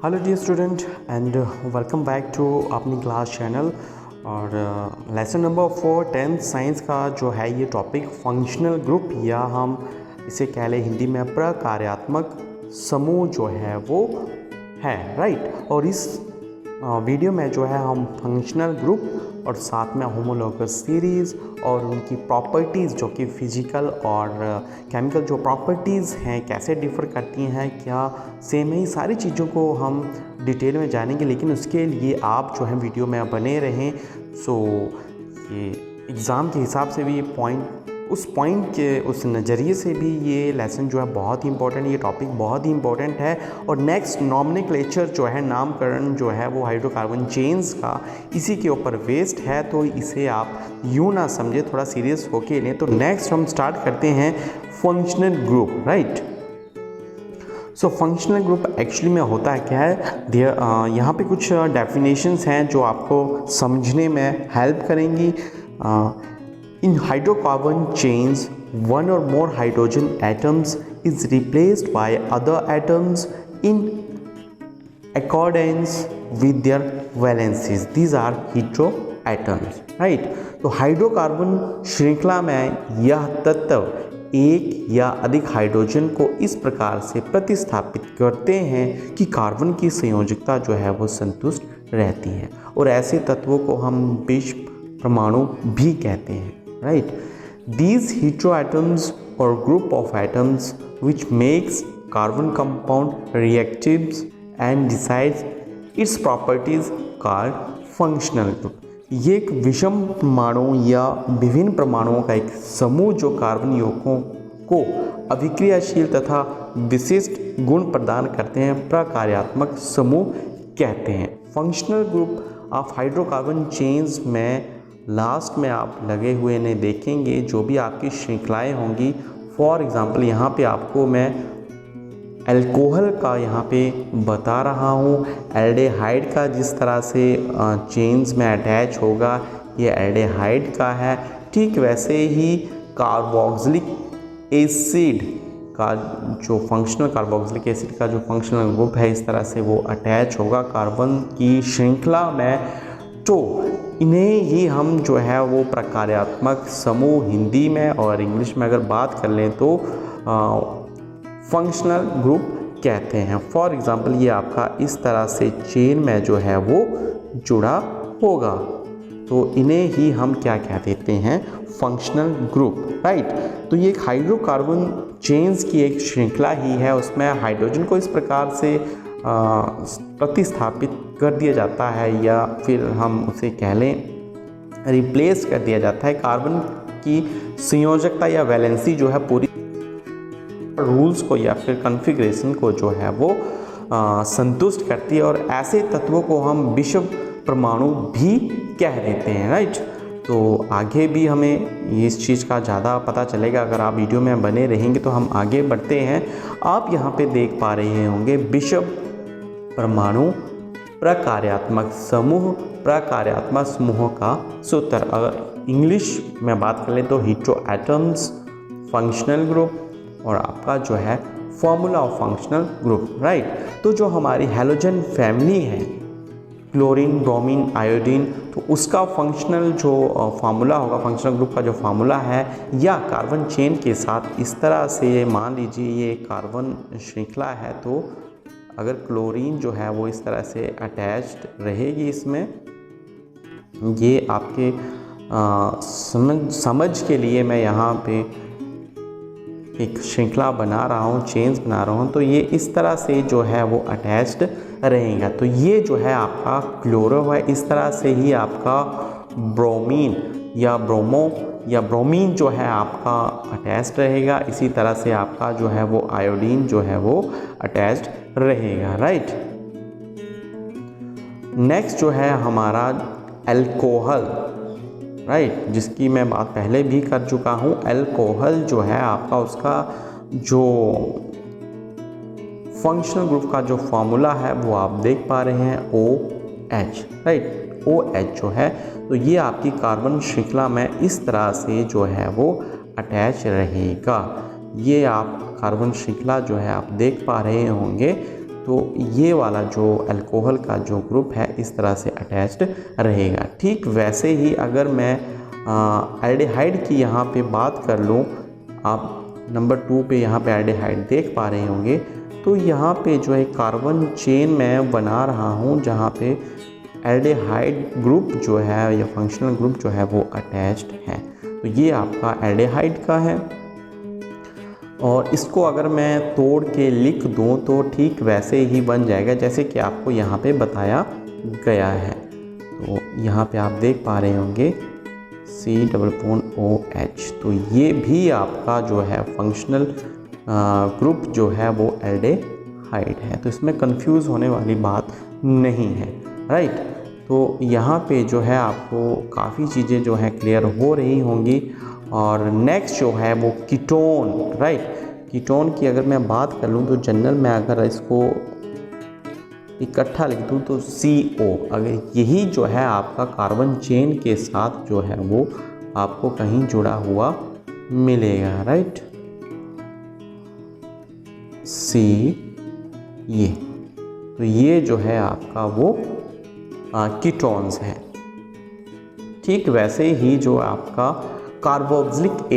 Hello dear student and welcome back to अपनी class channel. और lesson number 4 10th science का जो है ये टॉपिक फंक्शनल ग्रुप या हम इसे कह लें हिंदी में प्रकार्यात्मक समूह जो है वो है, राइट। और इस वीडियो में जो है हम फंक्शनल ग्रुप और साथ में होमोलॉगस सीरीज़ और उनकी प्रॉपर्टीज़ जो कि फ़िज़िकल और केमिकल जो प्रॉपर्टीज़ हैं कैसे डिफ़र करती हैं, क्या सेम है, सारी चीज़ों को हम डिटेल में जानेंगे। लेकिन उसके लिए आप जो है वीडियो में बने रहें। सो ये एग्ज़ाम के हिसाब से भी उस पॉइंट के उस नज़रिए से भी ये लेसन जो है बहुत ही इंपॉर्टेंट, ये टॉपिक बहुत ही इंपॉर्टेंट है। और नेक्स्ट नॉमेनक्लेचर जो है, नामकरण जो है वो हाइड्रोकार्बन चेन्स का इसी के ऊपर बेस्ड है, तो इसे आप यूँ ना समझे, थोड़ा सीरियस होके लें। तो नेक्स्ट हम स्टार्ट करते हैं functional group, right. So functional group actually में होता है क्या है, यहाँ पे कुछ डेफिनेशंस हैं जो आपको समझने में हेल्प करेंगी। In hydrocarbon chains, one or more hydrogen atoms is replaced by other atoms in accordance with their valencies. These are heteroatoms, right? तो हाइड्रोकार्बन श्रृंखला में यह तत्व एक या अधिक हाइड्रोजन को इस प्रकार से प्रतिस्थापित करते हैं कि कार्बन की संयोजकता जो है वो संतुष्ट रहती है, और ऐसे तत्वों को हम विश्व परमाणु भी कहते हैं, right? These heteroatoms or group of atoms which makes carbon compound reactives and decides its properties called functional group. ये एक विषम परमाणु या विभिन्न परमाणुओं का एक समूह जो कार्बन यौगिकों को अभिक्रियाशील तथा विशिष्ट गुण प्रदान करते हैं, प्रकार्यात्मक समूह कहते हैं। Functional group of hydrocarbon chains में लास्ट में आप लगे हुए ने देखेंगे जो भी आपकी श्रृंखलाएं होंगी। फॉर एग्ज़ाम्पल यहाँ पे आपको मैं अल्कोहल का यहाँ पे बता रहा हूँ, एल्डेहाइड का जिस तरह से चेन्स में अटैच होगा ये एल्डेहाइड का है। ठीक वैसे ही कार्बोक्सिलिक एसिड का जो कार्बोक्सिलिक एसिड का जो फंक्शनल ग्रुप है, इस तरह से वो अटैच होगा कार्बन की श्रृंखला में। तो इन्हें ही हम जो है वो प्रकार्यात्मक समूह हिंदी में और इंग्लिश में अगर बात कर लें तो फंक्शनल ग्रुप कहते हैं। फॉर एग्ज़ाम्पल ये आपका इस तरह से चेन में जो है वो जुड़ा होगा, तो इन्हें ही हम क्या कह देते हैं, फंक्शनल ग्रुप, राइट। तो ये एक हाइड्रोकार्बन चेन्स की एक श्रृंखला ही है, उसमें हाइड्रोजन को इस प्रकार से प्रतिस्थापित कर दिया जाता है या फिर हम उसे कह लें रिप्लेस कर दिया जाता है। कार्बन की संयोजकता या वैलेंसी जो है पूरी रूल्स को या फिर कॉन्फ़िगरेशन को जो है वो संतुष्ट करती है, और ऐसे तत्वों को हम विषम परमाणु भी कह देते हैं, राइट। तो आगे भी हमें इस चीज़ का ज़्यादा पता चलेगा अगर आप वीडियो में बने रहेंगे। तो हम आगे बढ़ते हैं। आप यहाँ पे देख पा रहे होंगे विषम परमाणु प्रकार्यात्मक समूह का सूत्र। अगर इंग्लिश में बात कर लें तो हेटेरोएटम्स, फंक्शनल ग्रुप और आपका जो है formula of functional group, right. तो जो हमारी हैलोजन फैमिली है, क्लोरीन, ब्रोमीन, आयोडीन, तो उसका फंक्शनल जो फार्मूला होगा, फंक्शनल ग्रुप का जो फार्मूला है, या कार्बन चेन के साथ इस तरह से मान लीजिए ये कार्बन श्रृंखला है, तो अगर क्लोरीन जो है वो इस तरह से अटैच्ड रहेगी इसमें, ये आपके समझ के लिए मैं यहाँ पे एक श्रृंखला बना रहा हूँ, चेन्स बना रहा हूँ, तो ये इस तरह से जो है वो अटैच्ड रहेगा। तो ये जो है आपका क्लोरो है, इस तरह से ही आपका ब्रोमीन या ब्रोमीन जो है आपका अटैच्ड रहेगा। इसी तरह से आपका जो है वो आयोडीन जो है वो अटैच्ड रहेगा, राइट। नेक्स्ट जो है हमारा अल्कोहल, राइट, जिसकी मैं बात पहले भी कर चुका हूँ। अल्कोहल जो है आपका, उसका जो फंक्शनल ग्रुप का जो फॉर्मूला है वो आप देख पा रहे हैं, OH, राइट। OH जो है तो ये आपकी कार्बन श्रृंखला में इस तरह से जो है वो अटैच रहेगा। ये आप कार्बन श्रृंखला जो है आप देख पा रहे होंगे। तो ये वाला जो अल्कोहल का जो ग्रुप है इस तरह से अटैच्ड रहेगा। ठीक वैसे ही अगर मैं एल्डिहाइड की यहाँ पे बात कर लूँ, आप नंबर 2 पे यहाँ पे एल्डिहाइड देख पा रहे होंगे, तो यहाँ पे जो है कार्बन चेन मैं बना रहा हूँ जहाँ पे एल्डिहाइड ग्रुप जो है या फंक्शनल ग्रुप जो है वो अटैच्ड है। तो ये आपका एल्डिहाइड का है और इसको अगर मैं तोड़ के लिख दूं तो ठीक वैसे ही बन जाएगा जैसे कि आपको यहाँ पे बताया गया है। तो यहाँ पे आप देख पा रहे होंगे COOH, तो ये भी आपका जो है फंक्शनल ग्रुप जो है वो एल्डिहाइड है। तो इसमें कंफ्यूज होने वाली बात नहीं है, राइट। तो यहाँ पे जो है आपको काफ़ी चीज़ें जो है क्लियर हो रही होंगी। और नेक्स्ट जो है वो कीटोन, राइट। कीटोन की अगर मैं बात कर लूँ तो जनरल में अगर इसको इकट्ठा लिख दूँ तो CO, अगर यही जो है आपका कार्बन चेन के साथ जो है वो आपको कहीं जुड़ा हुआ मिलेगा, राइट। C, ये तो ये जो है आपका वो कीटोन्स है। ठीक वैसे ही जो आपका कार्बोक्सिलिक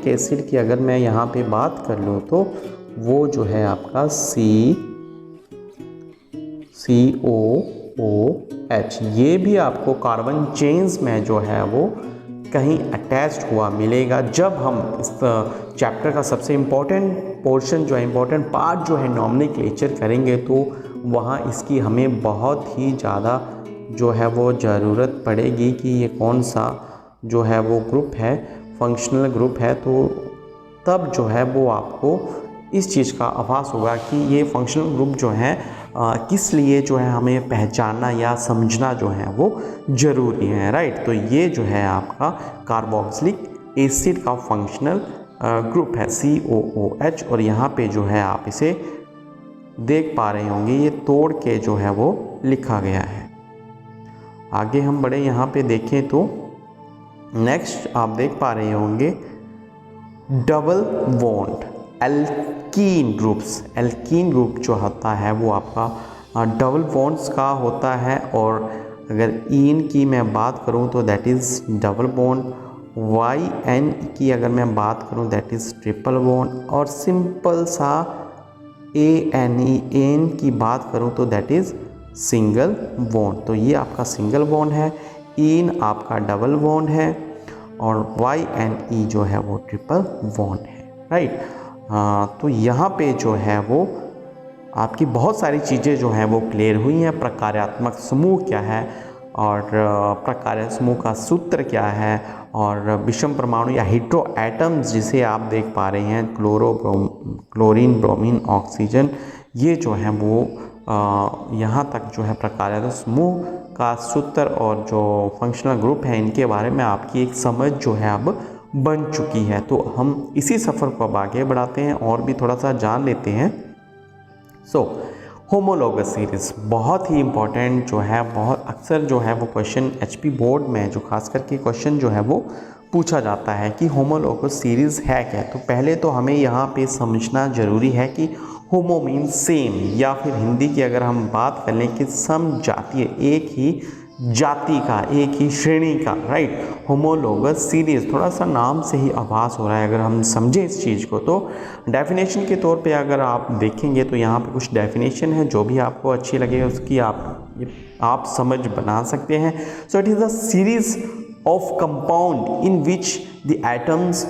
एसिड की अगर मैं यहाँ पे बात कर लूँ तो वो जो है आपका COOH, ये भी आपको कार्बन चेन्स में जो है वो कहीं अटैच्ड हुआ मिलेगा। जब हम इस चैप्टर का सबसे इम्पोर्टेंट पोर्शन जो है, इम्पोर्टेंट पार्ट जो है नॉमेनक्लेचर करेंगे तो वहाँ इसकी हमें बहुत ही ज़्यादा जो है वो ज़रूरत पड़ेगी कि ये कौन सा जो है वो ग्रुप है, फंक्शनल ग्रुप है। तो तब जो है वो आपको इस चीज़ का आभास होगा कि ये फंक्शनल ग्रुप जो है किस लिए जो है हमें पहचानना या समझना जो है वो ज़रूरी है, राइट। तो ये जो है आपका कार्बोक्सिलिक एसिड का फंक्शनल ग्रुप है COOH, और यहाँ पे जो है आप इसे देख पा रहे होंगे, ये तोड़ के जो है वो लिखा गया है। आगे हम बढ़े, यहाँ पे देखें तो नेक्स्ट आप देख पा रहे होंगे double bond alkene groups. Alkene group जो होता है वो आपका डबल बॉन्ड्स का होता है, और अगर इन की मैं बात करूं तो that is double bond, YN की अगर मैं बात करूं दैट इज़ ट्रिपल बॉन्ड, और सिंपल सा AN की बात करूं तो दैट इज़ सिंगल बॉन्ड। तो ये आपका सिंगल बॉन्ड है, इन आपका डबल बॉन्ड है, और YNE जो है वो ट्रिपल बॉन्ड है, राइट। तो यहाँ पे जो है वो आपकी बहुत सारी चीज़ें जो हैं वो क्लियर हुई हैं। प्रकार्यात्मक समूह क्या है, और प्रकार्य समूह का सूत्र क्या है, और विषम परमाणु या हेट्रो एटम्स जिसे आप देख पा रहे हैं, क्लोरीन, ब्रोमीन, ऑक्सीजन, ये जो है वो यहाँ तक जो है प्रकार्यात्मक समूह का सूत्र और जो फंक्शनल ग्रुप है इनके बारे में आपकी एक समझ जो है अब बन चुकी है। तो हम इसी सफ़र को अब आगे बढ़ाते हैं और भी थोड़ा सा जान लेते हैं। होमोलोगस सीरीज़ बहुत ही इम्पॉर्टेंट जो है, बहुत अक्सर जो है वो क्वेश्चन HP बोर्ड में जो खास करके क्वेश्चन जो है वो पूछा जाता है कि होमोलोगस सीरीज़ है क्या। तो पहले तो हमें यहाँ पे समझना ज़रूरी है कि होमो मीन्स सेम, या फिर हिंदी की अगर हम बात कर लें कि समजातीय, एक ही जाति का, एक ही श्रेणी का, राइट। होमोलोगस सीरीज़ थोड़ा सा नाम से ही आभास हो रहा है अगर हम समझें इस चीज़ को। तो डेफिनेशन के तौर पे अगर आप देखेंगे तो यहाँ पे कुछ डेफिनेशन है, जो भी आपको अच्छी लगे उसकी आप समझ बना सकते हैं। So it is a series of compound in which the atoms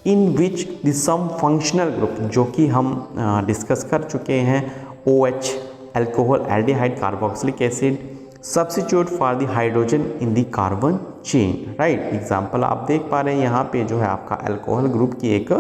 in which the some functional group, जो कि हम डिस्कस कर चुके हैं, OH alcohol, aldehyde, carboxylic acid substitute for the hydrogen in the carbon chain, right. Example आप देख पा रहे हैं यहाँ पे जो है आपका अल्कोहल ग्रुप की एक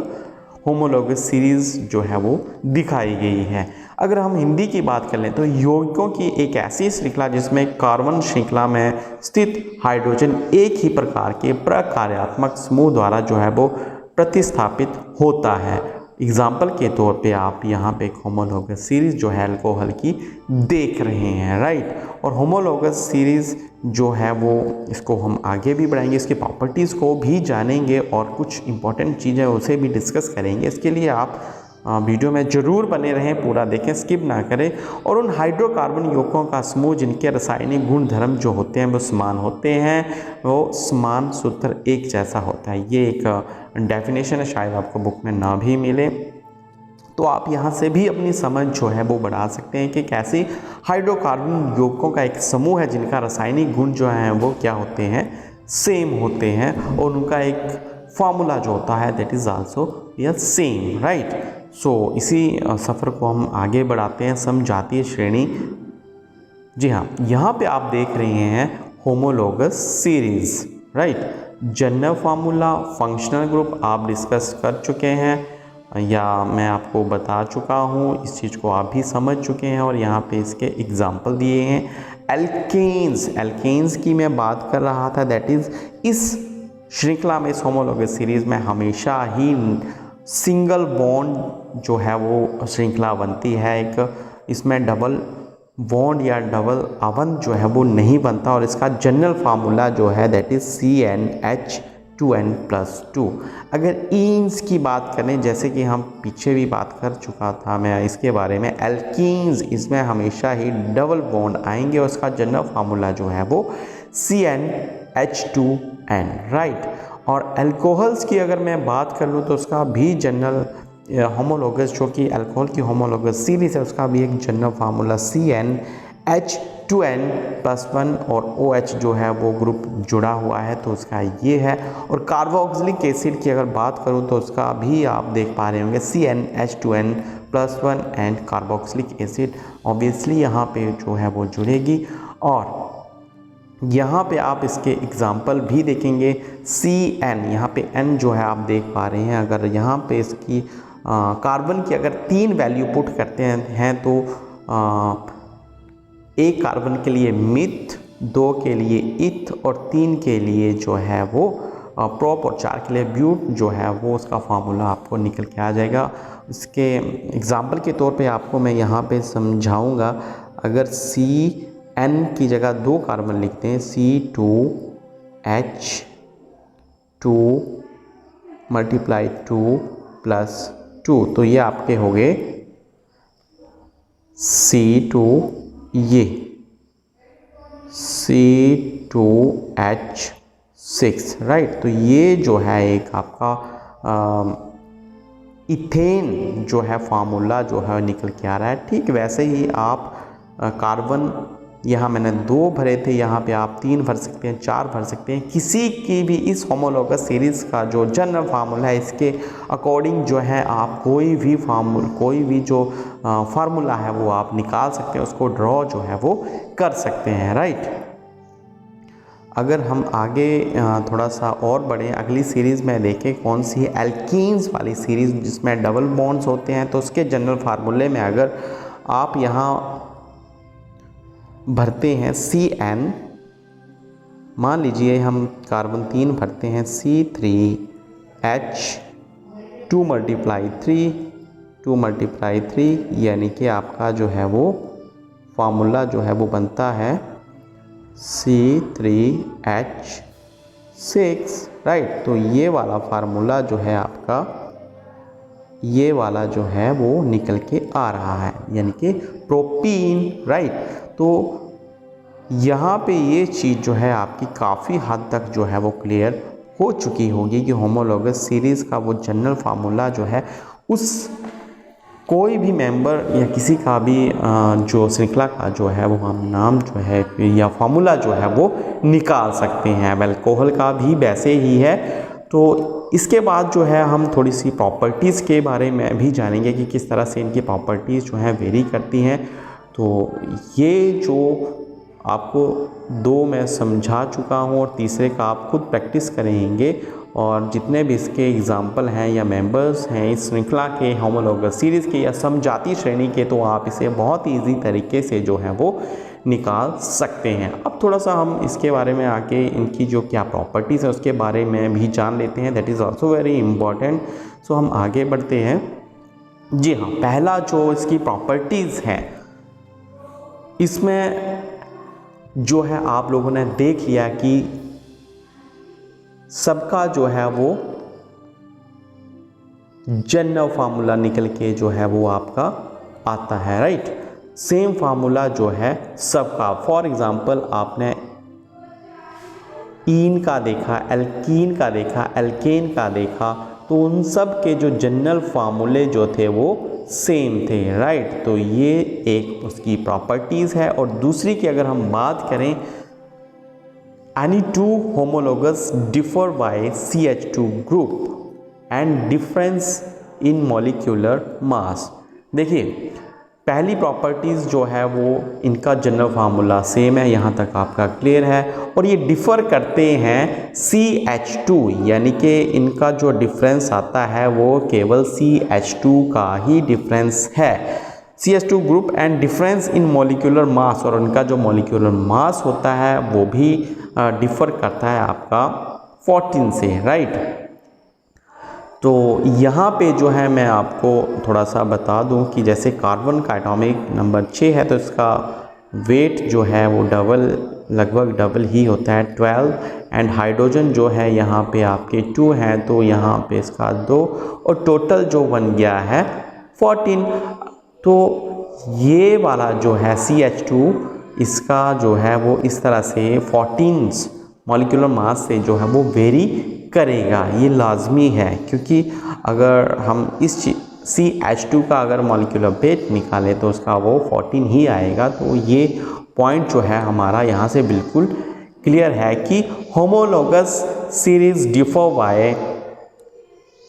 होमोलोगस सीरीज़ जो है वो दिखाई गई है। अगर हम हिंदी की बात कर लें तो यौगिकों की एक ऐसी श्रृंखला जिसमें कार्बन श्रृंखला में स्थित हाइड्रोजन एक ही प्रकार के प्रकार्यात्मक समूह द्वारा जो है वो प्रतिस्थापित होता है। एग्जाम्पल के तौर पे आप यहाँ पे एक होमोलोगस सीरीज़ जो है अल्कोहल की देख रहे हैं, राइट। और होमोलोगस सीरीज़ जो है वो इसको हम आगे भी बढ़ाएंगे, इसकी प्रॉपर्टीज़ को भी जानेंगे और कुछ इंपॉर्टेंट चीज़ें उसे भी डिस्कस करेंगे। इसके लिए आप वीडियो में ज़रूर बने रहें, पूरा देखें, स्किप ना करें। और उन हाइड्रोकार्बन यौगिकों का समूह जिनके रासायनिक गुण धर्म जो होते हैं वो समान होते हैं, वो समान सूत्र एक जैसा होता है। ये एक डेफिनेशन है, शायद आपको बुक में ना भी मिले, तो आप यहाँ से भी अपनी समझ जो है वो बढ़ा सकते हैं कि कैसे हाइड्रोकार्बन यौगिकों का एक समूह है जिनका रासायनिक गुण जो हैं वो क्या होते हैं, सेम होते हैं, और उनका एक फार्मूला जो होता है that is also same, right. So इसी सफ़र को हम आगे बढ़ाते हैं, समजातीय श्रेणी। जी हाँ, यहाँ पे आप देख रहे हैं homologous series, right. General formula, functional group आप डिस्कस कर चुके हैं या मैं आपको बता चुका हूँ, इस चीज़ को आप भी समझ चुके हैं, और यहाँ पे इसके एग्जाम्पल दिए हैं। एल्केन्स की मैं बात कर रहा था, दैट इज़ इस श्रृंखला में, इस होमोलोगस सीरीज़ में हमेशा ही सिंगल बॉन्ड जो है वो श्रृंखला बनती है, एक इसमें डबल बॉन्ड या डबल आवन जो है वो नहीं बनता, और इसका जनरल फार्मूला जो है दैट इज़ CnH2n+2। अगर ईन्स की बात करें, जैसे कि हम पीछे भी बात कर चुका था मैं इसके बारे में, एल्कीन्स इसमें हमेशा ही डबल बॉन्ड आएंगे, और उसका जनरल फार्मूला जो है वो CnH2n, राइट। और अल्कोहल्स की अगर मैं बात कर लूँ तो उसका भी जनरल होमोलोगस, जो कि अल्कोहल की होमोलोगस सीरीज है, उसका भी एक जनरल फार्मूला CnH2n+1, और OH जो है वो ग्रुप जुड़ा हुआ है तो उसका ये है। और कार्बोक्सिलिक एसिड की अगर बात करूँ तो उसका भी आप देख पा रहे होंगे CnH2n+1 and carboxylic acid obviously यहाँ पे जो है वो जुड़ेगी। और यहाँ पे आप इसके एग्जाम्पल भी देखेंगे, Cn, यहाँ पे n जो है आप देख पा रहे हैं, अगर यहाँ पे इसकी कार्बन की अगर 3 वैल्यू पुट करते हैं तो एक कार्बन के लिए मिथ, 2 के लिए इथ, और 3 के लिए जो है वो प्रोप, और 4 के लिए ब्यूट जो है वो उसका फार्मूला आपको निकल के आ जाएगा। इसके एग्जाम्पल के तौर पे आपको मैं यहाँ पे समझाऊँगा। अगर Cn की जगह 2 कार्बन लिखते हैं, C2H2 तो ये आपके हो गए C2, ये C2H6, राइट। तो ये जो है एक आपका इथेन जो है फार्मूला जो है निकल के आ रहा है। ठीक वैसे ही आप कार्बन, यहाँ मैंने 2 भरे थे, यहाँ पे आप 3 भर सकते हैं, 4 भर सकते हैं, किसी की भी इस होमोलोगस सीरीज़ का जो जनरल फार्मूला है इसके अकॉर्डिंग जो है आप कोई भी जो फार्मूला है वो आप निकाल सकते हैं, उसको ड्रॉ जो है वो कर सकते हैं, राइट। अगर हम आगे थोड़ा सा और बढ़ें, अगली सीरीज़ में देखें कौन सी है, एल्कीन्स वाली सीरीज़ जिसमें डबल बॉन्ड्स होते हैं, तो उसके जनरल फार्मूले में अगर आप यहाँ भरते हैं Cn, मान लीजिए हम कार्बन 3 भरते हैं, C3H2 × 3 यानी कि आपका जो है वो फार्मूला जो है वो बनता है C3H6, राइट। तो ये वाला फार्मूला जो है आपका, ये वाला जो है वो निकल के आ रहा है, यानी कि प्रोपीन, राइट। तो यहाँ पे ये चीज़ जो है आपकी काफ़ी हद तक जो है वो क्लियर हो चुकी होगी कि होमोलोगस सीरीज़ का वो जनरल फार्मूला जो है, उस कोई भी मेंबर या किसी का भी जो श्रृंखला का जो है वो हम नाम जो है या फार्मूला जो है वो निकाल सकते हैं। अल्कोहल का भी वैसे ही है। तो इसके बाद जो है हम थोड़ी सी प्रॉपर्टीज़ के बारे में भी जानेंगे कि किस तरह से इनकी प्रॉपर्टीज़ जो हैं वेरी करती हैं। तो ये जो आपको 2 मैं समझा चुका हूँ, और तीसरे का आप खुद प्रैक्टिस करेंगे, और जितने भी इसके एग्जाम्पल हैं या मेंबर्स हैं इस श्रृंखला के, होमोलोगस सीरीज़ के या समजातीय श्रेणी के, तो आप इसे बहुत ईजी तरीके से जो है वो निकाल सकते हैं। अब थोड़ा सा हम इसके बारे में आके इनकी जो क्या प्रॉपर्टीज़ है उसके बारे में भी जान लेते हैं, that is also very important. So हम आगे बढ़ते हैं। जी हाँ, पहला जो इसकी प्रॉपर्टीज़ है, इसमें जो है आप लोगों ने देख लिया कि सबका जो है वो जनरल फार्मूला निकल के जो है वो आपका आता है, राइट। सेम फार्मूला जो है सबका, फॉर एग्जांपल आपने ईन का देखा, एल्कीन का देखा, एल्केन का देखा, तो उन सब के जो जनरल फार्मूले जो थे वो सेम थे, राइट। तो ये एक उसकी प्रॉपर्टीज़ है। और दूसरी की अगर हम बात करें, any two homologous differ by CH2 group and difference in molecular mass. देखिए, पहली प्रॉपर्टीज़ जो है वो इनका जनरल फार्मूला सेम है, यहाँ तक आपका क्लियर है। और ये डिफ़र करते हैं CH2, यानी कि इनका जो डिफरेंस आता है वो केवल CH2 का ही डिफरेंस है। CH2 group and difference in molecular mass, और उनका जो मॉलिक्यूलर मास होता है वो भी डिफ़र करता है आपका 14 से, राइट। तो यहाँ पे जो है मैं आपको थोड़ा सा बता दूँ कि जैसे कार्बन का एटॉमिक नंबर 6 है, तो इसका वेट जो है वो लगभग डबल ही होता है 12, एंड हाइड्रोजन जो है यहाँ पे आपके 2 हैं, तो यहाँ पे इसका 2, और टोटल जो बन गया है 14। तो ये वाला जो है CH2, इसका जो है वो इस तरह से 14 मॉलिक्यूलर मास से जो है वो वेरी करेगा, ये लाजमी है। क्योंकि अगर हम इस CH2 का अगर मॉलिक्यूलर वेट निकालें तो उसका वो 14 ही आएगा। तो ये पॉइंट जो है हमारा यहाँ से बिल्कुल क्लियर है कि homologous series differ by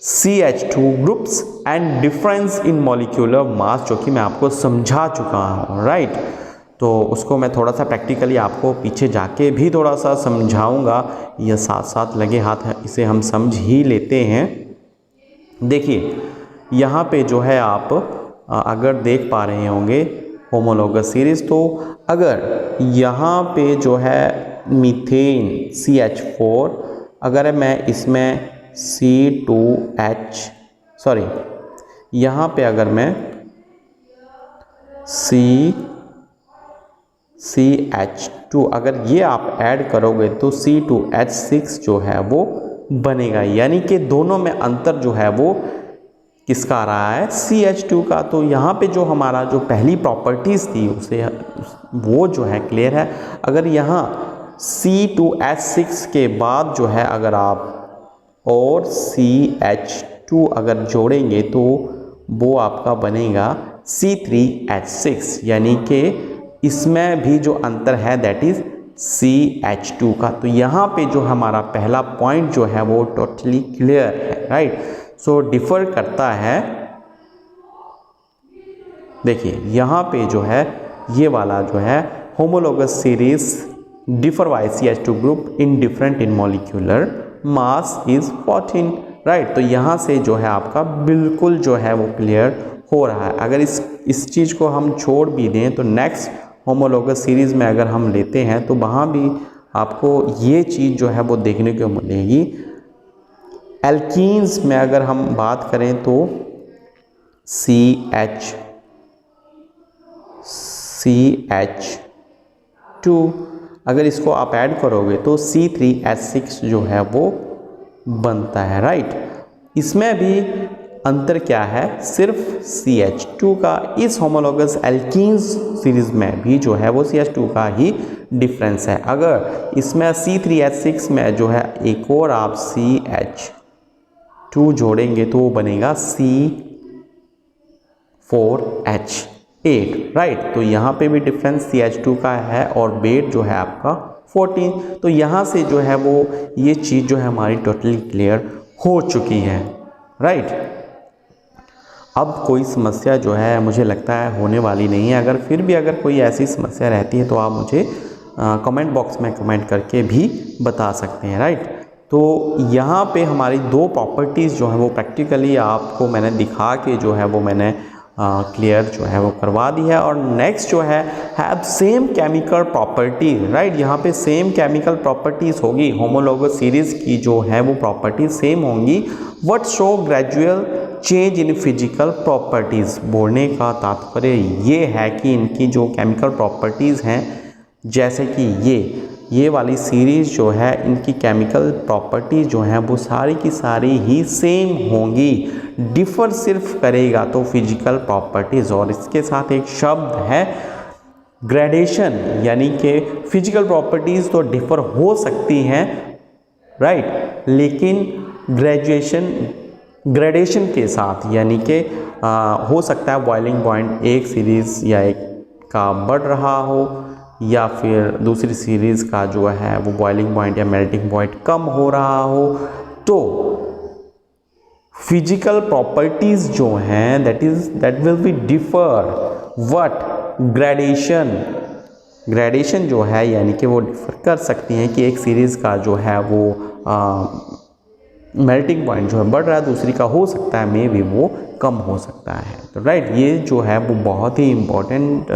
CH2 groups and difference in molecular mass, जो कि मैं आपको समझा चुका हूँ, राइट। तो उसको मैं थोड़ा सा प्रैक्टिकली आपको पीछे जाके भी थोड़ा सा समझाऊंगा, यह साथ साथ लगे हाथ है, इसे हम समझ ही लेते हैं। देखिए, यहाँ पे जो है आप अगर देख पा रहे होंगे होमोलोगस सीरीज, तो अगर यहाँ पे जो है मीथेन CH4, अगर मैं इसमें यहाँ पे अगर मैं CH2 अगर ये आप ऐड करोगे तो C2H6 जो है वो बनेगा, यानी कि दोनों में अंतर जो है वो किसका आ रहा है, CH2 का। तो यहाँ पे जो हमारा जो पहली प्रॉपर्टीज़ थी उसे वो जो है क्लियर है। अगर यहाँ C2H6 के बाद जो है अगर आप और CH2 अगर जोड़ेंगे तो वो आपका बनेगा C3H6, यानी कि इसमें भी जो अंतर है दैट इज़ CH2 का। तो यहाँ पे जो हमारा पहला पॉइंट जो है वो टोटली क्लियर है, राइट। सो डिफ़र करता है, देखिए यहाँ पे जो है ये वाला जो है homologous series differ by CH2 group in different in molecular mass is 14, right. तो यहाँ से जो है आपका बिल्कुल जो है वो क्लियर हो रहा है। अगर इस चीज़ को हम छोड़ भी दें तो नेक्स्ट होमोलोगस सीरीज़ में अगर हम लेते हैं तो वहाँ भी आपको ये चीज़ जो है वो देखने को मिलेगी। एल्कीन्स में अगर हम बात करें तो CH2 अगर इसको आप ऐड करोगे तो C3H6 जो है वो बनता है, राइट। इसमें भी अंतर क्या है, सिर्फ CH2 का। इस होमोलोगस एल्कीन्स सीरीज में भी जो है वो CH2 का ही डिफरेंस है। अगर इसमें C3H6 में जो है एक और आप CH2 जोड़ेंगे तो वो बनेगा C4H8, राइट। तो यहाँ पे भी डिफरेंस CH2 का है और वेट जो है आपका 14। तो यहाँ से जो है वो ये चीज़ जो है हमारी टोटली क्लियर हो चुकी है, राइट। अब कोई समस्या जो है मुझे लगता है होने वाली नहीं है। अगर फिर भी अगर कोई ऐसी समस्या रहती है तो आप मुझे कमेंट बॉक्स में कमेंट करके भी बता सकते हैं, राइट। तो यहाँ पे हमारी दो प्रॉपर्टीज़ जो है वो प्रैक्टिकली आपको मैंने दिखा के जो है वो मैंने क्लियर जो है वो करवा दी है। और नेक्स्ट जो है have same chemical property, right. यहाँ पे सेम केमिकल प्रॉपर्टीज़ होगी, होमोलोगस सीरीज़ की जो है वो प्रॉपर्टीज सेम होंगी। What show gradual change in physical properties, बोलने का तात्पर्य ये है कि इनकी जो केमिकल प्रॉपर्टीज़ हैं, जैसे कि ये ये वाली सीरीज़ जो है इनकी केमिकल प्रॉपर्टीज़ जो हैं वो सारी की सारी ही सेम होंगी, डिफ़र सिर्फ करेगा तो फिजिकल प्रॉपर्टीज़। और इसके साथ एक शब्द है ग्रेडेशन, यानी कि फिजिकल प्रॉपर्टीज़ तो डिफ़र हो सकती हैं, राइट, लेकिन ग्रेडेशन के साथ, यानी कि हो सकता है बॉइलिंग पॉइंट एक सीरीज़ या एक का बढ़ रहा हो या फिर दूसरी सीरीज़ का जो है वो बॉइलिंग पॉइंट या मेल्टिंग पॉइंट कम हो रहा हो। तो फिजिकल प्रॉपर्टीज़ जो हैं that will be differ what gradation जो है, यानी कि वो डिफ़र कर सकती हैं कि एक सीरीज़ का जो है वो मेल्टिंग पॉइंट जो है बढ़ रहा है, दूसरी का हो सकता है मे बी वो कम हो सकता है। तो राइट, ये जो है वो बहुत ही इम्पोर्टेंट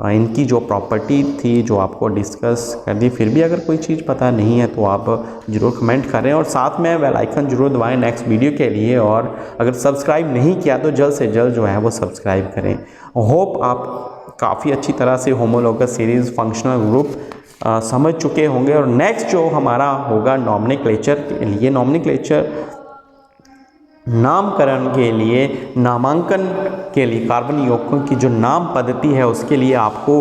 इनकी जो प्रॉपर्टी थी जो आपको डिस्कस कर दी। फिर भी अगर कोई चीज़ पता नहीं है तो आप ज़रूर कमेंट करें और साथ में बेल आइकन ज़रूर दबाएं नेक्स्ट वीडियो के लिए। और अगर सब्सक्राइब नहीं किया तो जल्द से जल्द जो है वो सब्सक्राइब करें। होप आप काफ़ी अच्छी तरह से होमोलॉगस सीरीज़ फंक्शनल ग्रुप समझ चुके होंगे। और नेक्स्ट जो हमारा होगा नॉमेनक्लेचर के लिए, नॉमेनक्लेचर नामकरण के लिए, नामांकन के लिए कार्बन यौगिकों की जो नाम पद्धति है उसके लिए आपको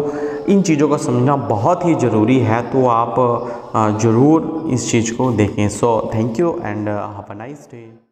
इन चीज़ों को समझना बहुत ही ज़रूरी है। तो आप ज़रूर इस चीज़ को देखें। So thank you and have a nice day.